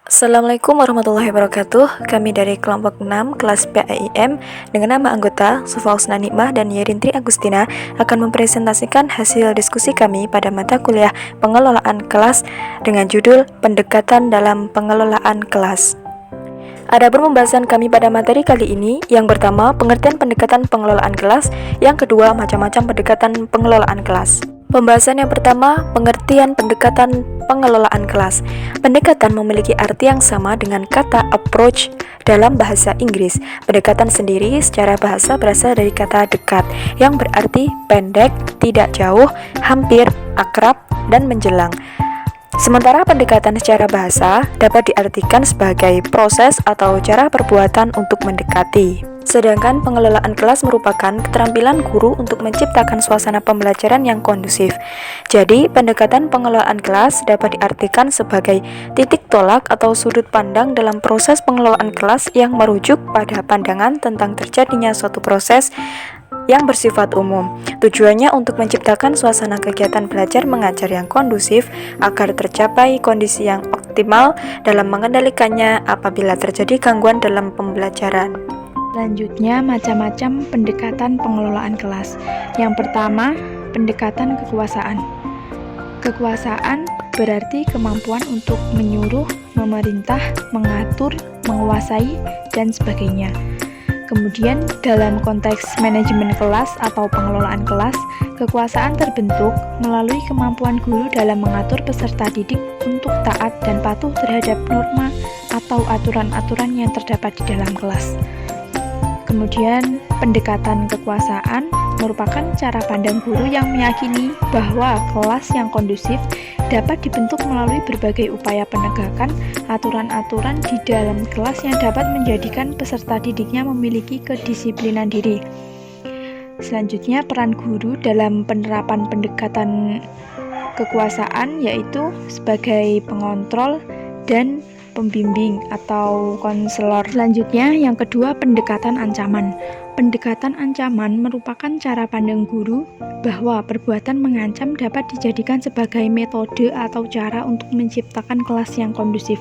Assalamualaikum warahmatullahi wabarakatuh. Kami dari kelompok 6 kelas PAIM dengan nama anggota Sufausna Nikmah dan Yerintri Agustina akan mempresentasikan hasil diskusi kami pada mata kuliah pengelolaan kelas dengan judul Pendekatan dalam Pengelolaan Kelas. Adapun pembahasan kami pada materi kali ini, yang pertama, pengertian pendekatan pengelolaan kelas, yang kedua, macam-macam pendekatan pengelolaan kelas. Pembahasan yang pertama, pengertian pendekatan pengelolaan kelas. Pendekatan memiliki arti yang sama dengan kata approach dalam bahasa Inggris. Pendekatan sendiri secara bahasa berasal dari kata dekat, yang berarti pendek, tidak jauh, hampir, akrab, dan menjelang. Sementara pendekatan secara bahasa dapat diartikan sebagai proses atau cara perbuatan untuk mendekati. Sedangkan pengelolaan kelas merupakan keterampilan guru untuk menciptakan suasana pembelajaran yang kondusif. Jadi, pendekatan pengelolaan kelas dapat diartikan sebagai titik tolak atau sudut pandang dalam proses pengelolaan kelas yang merujuk pada pandangan tentang terjadinya suatu proses yang bersifat umum. Tujuannya untuk menciptakan suasana kegiatan belajar mengajar yang kondusif agar tercapai kondisi yang optimal dalam mengendalikannya apabila terjadi gangguan dalam pembelajaran. Selanjutnya, macam-macam pendekatan pengelolaan kelas. Yang pertama, pendekatan kekuasaan. Kekuasaan berarti kemampuan untuk menyuruh, memerintah, mengatur, menguasai, dan sebagainya. Kemudian, dalam konteks manajemen kelas atau pengelolaan kelas, kekuasaan terbentuk melalui kemampuan guru dalam mengatur peserta didik untuk taat dan patuh terhadap norma atau aturan-aturan yang terdapat di dalam kelas. Kemudian, pendekatan kekuasaan merupakan cara pandang guru yang meyakini bahwa kelas yang kondusif dapat dibentuk melalui berbagai upaya penegakan aturan-aturan di dalam kelas yang dapat menjadikan peserta didiknya memiliki kedisiplinan diri. Selanjutnya, peran guru dalam penerapan pendekatan kekuasaan yaitu sebagai pengontrol dan pembimbing atau konselor. Selanjutnya, yang kedua, pendekatan ancaman. Pendekatan ancaman merupakan cara pandang guru bahwa perbuatan mengancam dapat dijadikan sebagai metode atau cara untuk menciptakan kelas yang kondusif.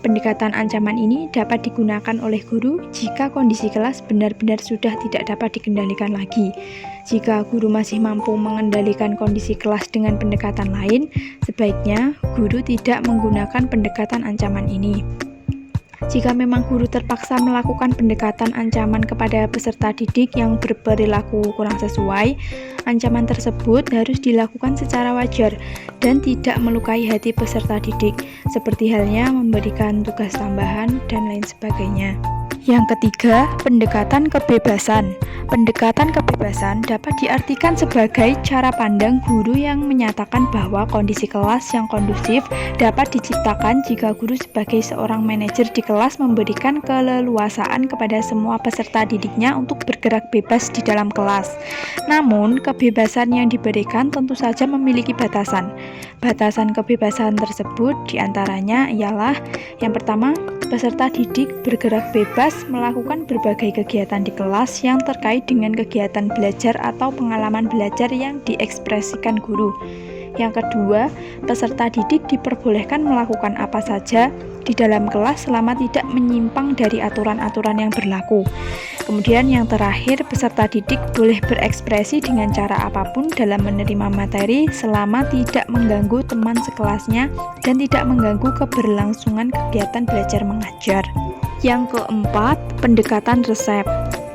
Pendekatan ancaman ini dapat digunakan oleh guru jika kondisi kelas benar-benar sudah tidak dapat dikendalikan lagi. Jika guru masih mampu mengendalikan kondisi kelas dengan pendekatan lain, sebaiknya guru tidak menggunakan pendekatan ancaman ini. Jika memang guru terpaksa melakukan pendekatan ancaman kepada peserta didik yang berperilaku kurang sesuai, ancaman tersebut harus dilakukan secara wajar dan tidak melukai hati peserta didik, seperti halnya memberikan tugas tambahan dan lain sebagainya. Yang ketiga, pendekatan kebebasan. Pendekatan kebebasan dapat diartikan sebagai cara pandang guru yang menyatakan bahwa kondisi kelas yang kondusif dapat diciptakan jika guru sebagai seorang manajer di kelas memberikan keleluasaan kepada semua peserta didiknya untuk bergerak bebas di dalam kelas. Namun, kebebasan yang diberikan tentu saja memiliki batasan. Batasan kebebasan tersebut diantaranya ialah yang pertama, peserta didik bergerak bebas melakukan berbagai kegiatan di kelas yang terkait dengan kegiatan belajar atau pengalaman belajar yang diekspresikan guru. Yang kedua, peserta didik diperbolehkan melakukan apa saja di dalam kelas selama tidak menyimpang dari aturan-aturan yang berlaku. Kemudian yang terakhir, peserta didik boleh berekspresi dengan cara apapun dalam menerima materi selama tidak mengganggu teman sekelasnya dan tidak mengganggu keberlangsungan kegiatan belajar mengajar. Yang keempat, pendekatan resep.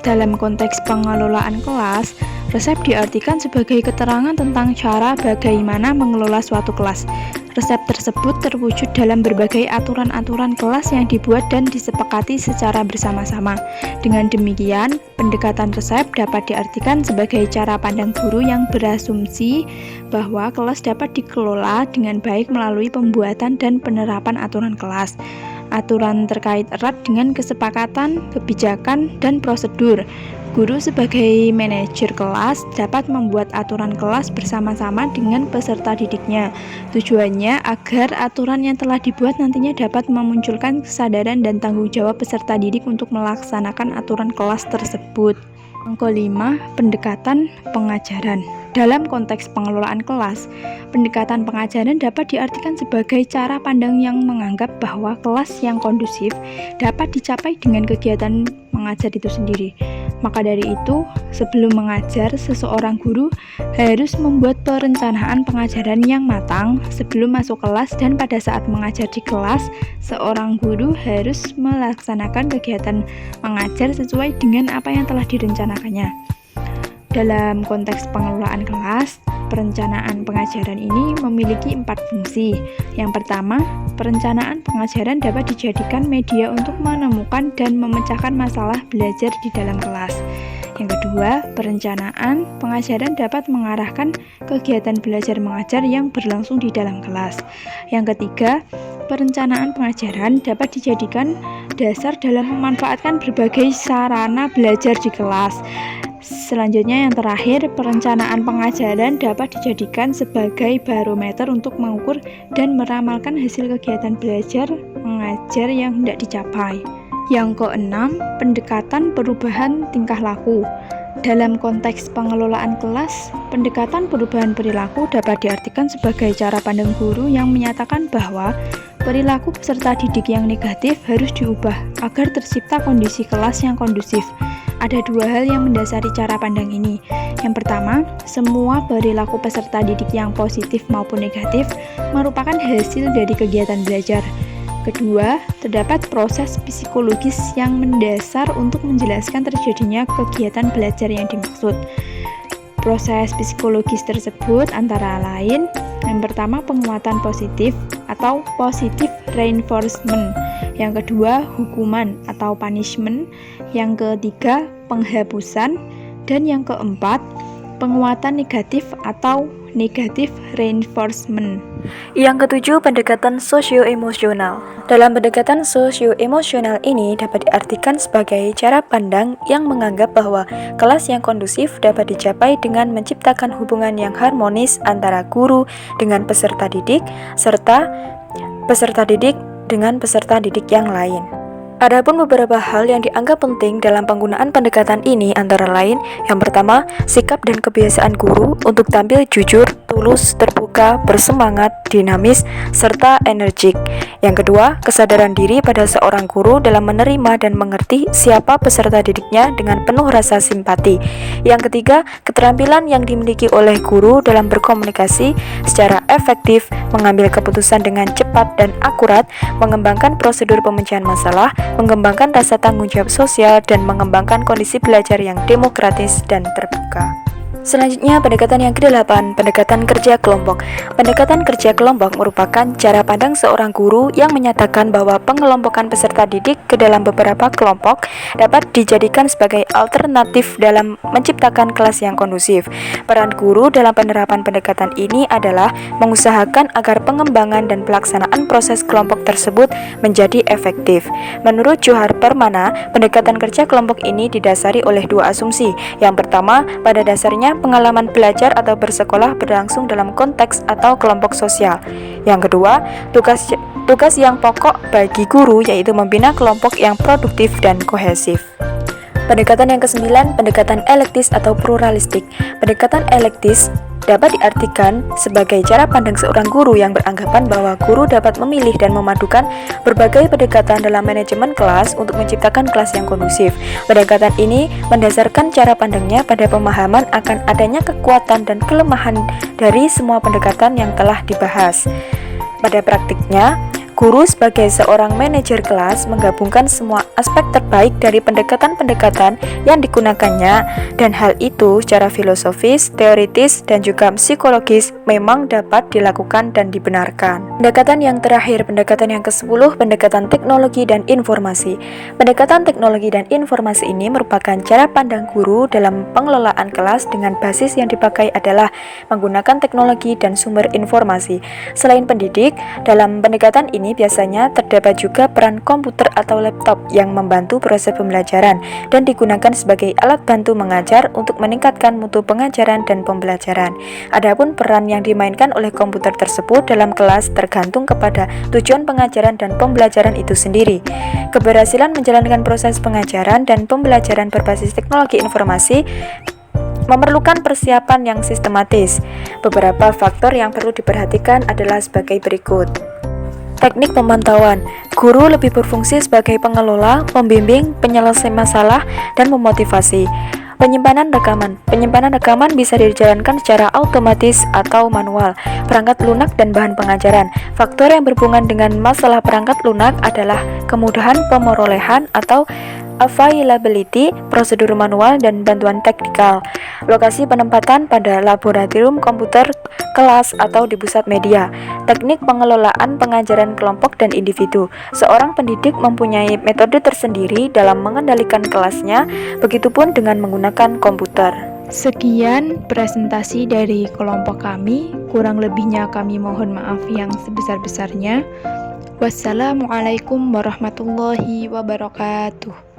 Dalam konteks pengelolaan kelas, resep diartikan sebagai keterangan tentang cara bagaimana mengelola suatu kelas. Resep tersebut terwujud dalam berbagai aturan-aturan kelas yang dibuat dan disepakati secara bersama-sama. Dengan demikian, pendekatan resep dapat diartikan sebagai cara pandang guru yang berasumsi bahwa kelas dapat dikelola dengan baik melalui pembuatan dan penerapan aturan kelas. Aturan terkait erat dengan kesepakatan, kebijakan, dan prosedur. Guru sebagai manajer kelas dapat membuat aturan kelas bersama-sama dengan peserta didiknya. Tujuannya agar aturan yang telah dibuat nantinya dapat memunculkan kesadaran dan tanggung jawab peserta didik untuk melaksanakan aturan kelas tersebut. Yang kelima, pendekatan pengajaran. Dalam konteks pengelolaan kelas, pendekatan pengajaran dapat diartikan sebagai cara pandang yang menganggap bahwa kelas yang kondusif dapat dicapai dengan kegiatan mengajar itu sendiri. Maka dari itu, sebelum mengajar, seseorang guru harus membuat perencanaan pengajaran yang matang sebelum masuk kelas, dan pada saat mengajar di kelas, seorang guru harus melaksanakan kegiatan mengajar sesuai dengan apa yang telah direncanakannya. Dalam konteks pengelolaan kelas, perencanaan pengajaran ini memiliki 4 fungsi. Yang pertama, perencanaan pengajaran dapat dijadikan media untuk menemukan dan memecahkan masalah belajar di dalam kelas. Yang kedua, perencanaan pengajaran dapat mengarahkan kegiatan belajar mengajar yang berlangsung di dalam kelas. Yang ketiga, perencanaan pengajaran dapat dijadikan dasar dalam memanfaatkan berbagai sarana belajar di kelas. Selanjutnya, yang terakhir, perencanaan pengajaran dapat dijadikan sebagai barometer untuk mengukur dan meramalkan hasil kegiatan belajar mengajar yang hendak dicapai. Yang keenam, pendekatan perubahan tingkah laku. Dalam konteks pengelolaan kelas, pendekatan perubahan perilaku dapat diartikan sebagai cara pandang guru yang menyatakan bahwa perilaku peserta didik yang negatif harus diubah agar tercipta kondisi kelas yang kondusif. Ada 2 hal yang mendasari cara pandang ini. Yang pertama, semua perilaku peserta didik yang positif maupun negatif merupakan hasil dari kegiatan belajar. Kedua, terdapat proses psikologis yang mendasar untuk menjelaskan terjadinya kegiatan belajar yang dimaksud. Proses psikologis tersebut antara lain, yang pertama penguatan positif atau positive reinforcement, yang kedua hukuman atau punishment, yang ketiga penghapusan, dan yang keempat penguatan negatif atau negative reinforcement. Yang ketujuh, pendekatan sosio-emosional. Dalam pendekatan sosio-emosional ini dapat diartikan sebagai cara pandang yang menganggap bahwa kelas yang kondusif dapat dicapai dengan menciptakan hubungan yang harmonis antara guru dengan peserta didik, serta peserta didik dengan peserta didik yang lain. Adapun beberapa hal yang dianggap penting dalam penggunaan pendekatan ini antara lain, yang pertama, sikap dan kebiasaan guru untuk tampil jujur, tulus, terbuka, bersemangat, dinamis, serta energik. Yang kedua, kesadaran diri pada seorang guru dalam menerima dan mengerti siapa peserta didiknya dengan penuh rasa simpati. Yang ketiga, keterampilan yang dimiliki oleh guru dalam berkomunikasi secara efektif, mengambil keputusan dengan cepat dan akurat, mengembangkan prosedur pemecahan masalah, mengembangkan rasa tanggung jawab sosial, dan mengembangkan kondisi belajar yang demokratis dan terbuka. Selanjutnya, pendekatan yang ke-8, pendekatan kerja kelompok. Pendekatan kerja kelompok merupakan cara pandang seorang guru yang menyatakan bahwa pengelompokan peserta didik ke dalam beberapa kelompok dapat dijadikan sebagai alternatif dalam menciptakan kelas yang kondusif. Peran guru dalam penerapan pendekatan ini adalah mengusahakan agar pengembangan dan pelaksanaan proses kelompok tersebut menjadi efektif. Menurut Johar Permana, pendekatan kerja kelompok ini didasari oleh 2 asumsi. Yang pertama, pada dasarnya pengalaman belajar atau bersekolah berlangsung dalam konteks atau kelompok sosial. Yang kedua, tugas yang pokok bagi guru yaitu membina kelompok yang produktif dan kohesif. Pendekatan yang ke-9, pendekatan elektis atau pluralistik. Pendekatan elektis dapat diartikan sebagai cara pandang seorang guru yang beranggapan bahwa guru dapat memilih dan memadukan berbagai pendekatan dalam manajemen kelas untuk menciptakan kelas yang kondusif. Pendekatan ini mendasarkan cara pandangnya pada pemahaman akan adanya kekuatan dan kelemahan dari semua pendekatan yang telah dibahas. Pada praktiknya, guru sebagai seorang manajer kelas menggabungkan semua aspek terbaik dari pendekatan-pendekatan yang digunakannya, dan hal itu secara filosofis, teoritis, dan juga psikologis memang dapat dilakukan dan dibenarkan. Pendekatan yang terakhir, pendekatan yang ke-10, pendekatan teknologi dan informasi. Pendekatan teknologi dan informasi ini merupakan cara pandang guru dalam pengelolaan kelas dengan basis yang dipakai adalah menggunakan teknologi dan sumber informasi. Selain pendidik, dalam pendekatan ini biasanya terdapat juga peran komputer atau laptop yang membantu proses pembelajaran dan digunakan sebagai alat bantu mengajar untuk meningkatkan mutu pengajaran dan pembelajaran. Adapun peran yang dimainkan oleh komputer tersebut dalam kelas tergantung kepada tujuan pengajaran dan pembelajaran itu sendiri. Keberhasilan menjalankan proses pengajaran dan pembelajaran berbasis teknologi informasi memerlukan persiapan yang sistematis. Beberapa faktor yang perlu diperhatikan adalah sebagai berikut. Teknik pemantauan. Guru lebih berfungsi sebagai pengelola, pembimbing, penyelesai masalah, dan memotivasi. Penyimpanan rekaman. Penyimpanan rekaman bisa dijalankan secara otomatis atau manual. Perangkat lunak dan bahan pengajaran. Faktor yang berhubungan dengan masalah perangkat lunak adalah kemudahan pemerolehan atau availability, prosedur manual, dan bantuan teknikal. Lokasi penempatan pada laboratorium komputer, kelas, atau di pusat media. Teknik pengelolaan pengajaran kelompok dan individu. Seorang pendidik mempunyai metode tersendiri dalam mengendalikan kelasnya, begitupun dengan menggunakan komputer. Sekian presentasi dari kelompok kami, kurang lebihnya kami mohon maaf yang sebesar-besarnya. Wassalamualaikum warahmatullahi wabarakatuh.